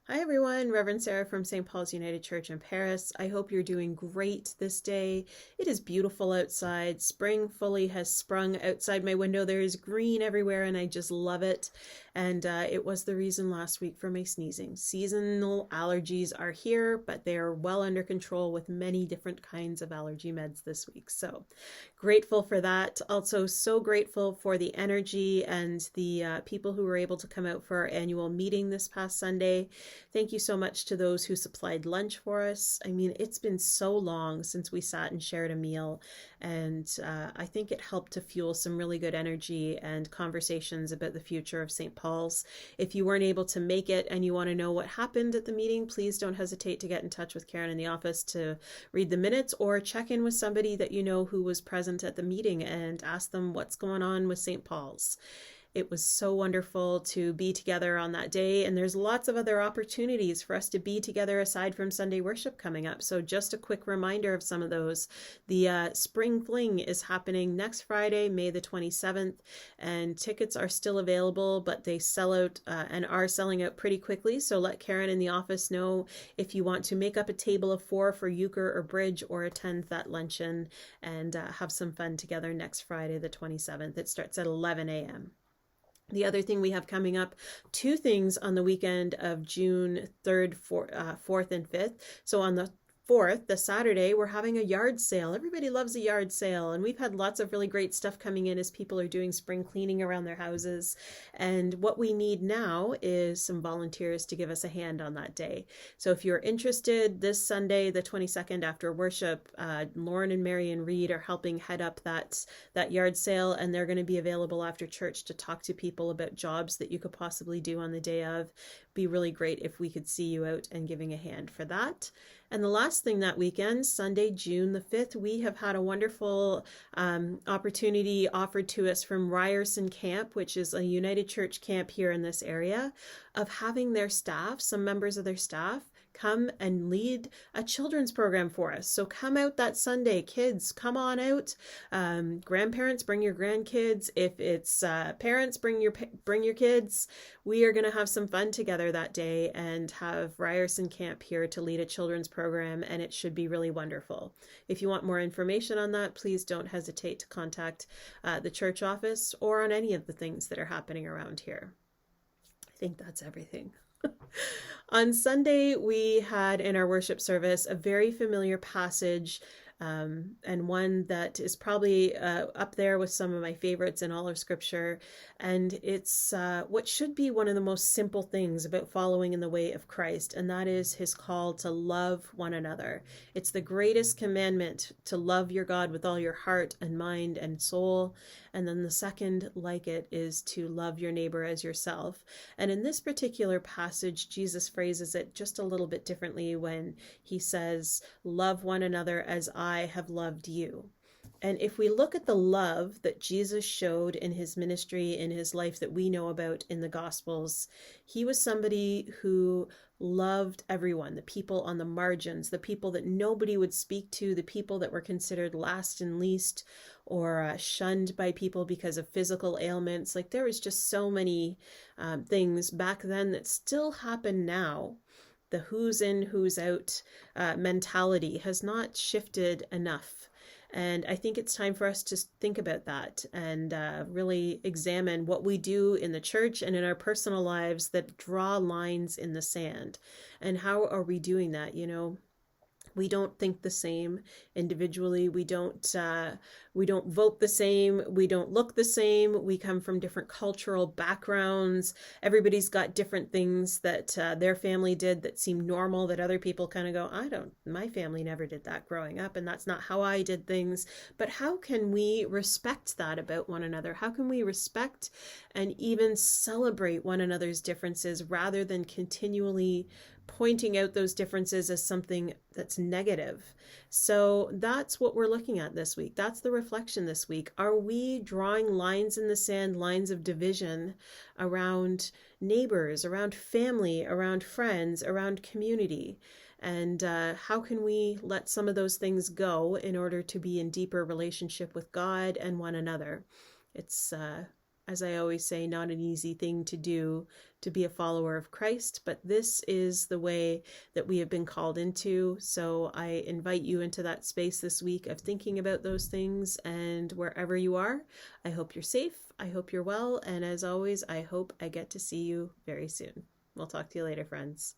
Hi everyone, Reverend Sarah from St. Paul's United Church in Paris. I hope you're doing great this day. It is beautiful outside. Spring fully has sprung outside my window. There is green everywhere and I just love it. And it was the reason last week for my sneezing. Seasonal allergies are here, but they are well under control with many different kinds of allergy meds this week. So grateful for that. Also so grateful for the energy and the people who were able to come out for our annual meeting this past Sunday. Thank you so much to those who supplied lunch for us. I mean, it's been so long since we sat and shared a meal, and I think it helped to fuel some really good energy and conversations about the future of St. Paul's. If you weren't able to make it and you want to know what happened at the meeting, please don't hesitate to get in touch with Karen in the office to read the minutes or check in with somebody that you know who was present at the meeting and ask them what's going on with St. Paul's. It was so wonderful to be together on that day, and there's lots of other opportunities for us to be together aside from Sunday worship coming up. So just a quick reminder of some of those. The Spring Fling is happening next Friday, May the 27th, and tickets are still available, but they sell out and are selling out pretty quickly. So let Karen in the office know if you want to make up a table of 4 for euchre or bridge or attend that luncheon and have some fun together next Friday, the 27th. It starts at 11 a.m. The other thing we have coming up, two things on the weekend of June 3rd, 4th, and 5th. So on the 4th, the Saturday, we're having a yard sale. Everybody loves a yard sale, and we've had lots of really great stuff coming in as people are doing spring cleaning around their houses. And what we need now is some volunteers to give us a hand on that day. So if you're interested, this Sunday, the 22nd, after worship, Lauren and Marion Reed are helping head up that yard sale, and they're going to be available after church to talk to people about jobs that you could possibly do on the day of. Be really great if we could see you out and giving a hand for that. And the last thing that weekend, Sunday, June the 5th, we have had a wonderful opportunity offered to us from Ryerson Camp, which is a United Church camp here in this area, of having their staff, some members of their staff, come and lead a children's program for us. So come out that Sunday, kids, come on out. Grandparents, bring your grandkids. If it's parents, bring your kids. We are going to have some fun together that day and have Ryerson Camp here to lead a children's program, and it should be really wonderful. If you want more information on that, please don't hesitate to contact the church office or on any of the things that are happening around here. I think that's everything. On Sunday, we had in our worship service a very familiar passage, and one that is probably up there with some of my favorites in all of Scripture. And it's what should be one of the most simple things about following in the way of Christ, and that is his call to love one another. It's the greatest commandment, to love your God with all your heart and mind and soul. And then the second, like it, is to love your neighbor as yourself. And in this particular passage, Jesus phrases it just a little bit differently when he says, love one another as I have loved you. And if we look at the love that Jesus showed in his ministry, in his life that we know about in the Gospels, he was somebody who loved everyone, the people on the margins, the people that nobody would speak to, the people that were considered last and least, or shunned by people because of physical ailments. Like, there was just so many things back then that still happen now. The who's in, who's out mentality has not shifted enough. And I think it's time for us to think about that and really examine what we do in the church and in our personal lives that draw lines in the sand. And how are we doing that? You know, we don't think the same individually. We don't vote the same. We don't look the same. We come from different cultural backgrounds. Everybody's got different things that their family did that seem normal, that other people kind of go, my family never did that growing up, and that's not how I did things. But how can we respect that about one another? How can we respect and even celebrate one another's differences rather than continually pointing out those differences as something that's negative? So that's what we're looking at this week. That's the reflection this week. Are we drawing lines in the sand, lines of division around neighbors, around family, around friends, around community? And how can we let some of those things go in order to be in deeper relationship with God and one another? It's as I always say, not an easy thing to do to be a follower of Christ, but this is the way that we have been called into. So I invite you into that space this week of thinking about those things, and wherever you are, I hope you're safe. I hope you're well. And as always, I hope I get to see you very soon. We'll talk to you later, friends.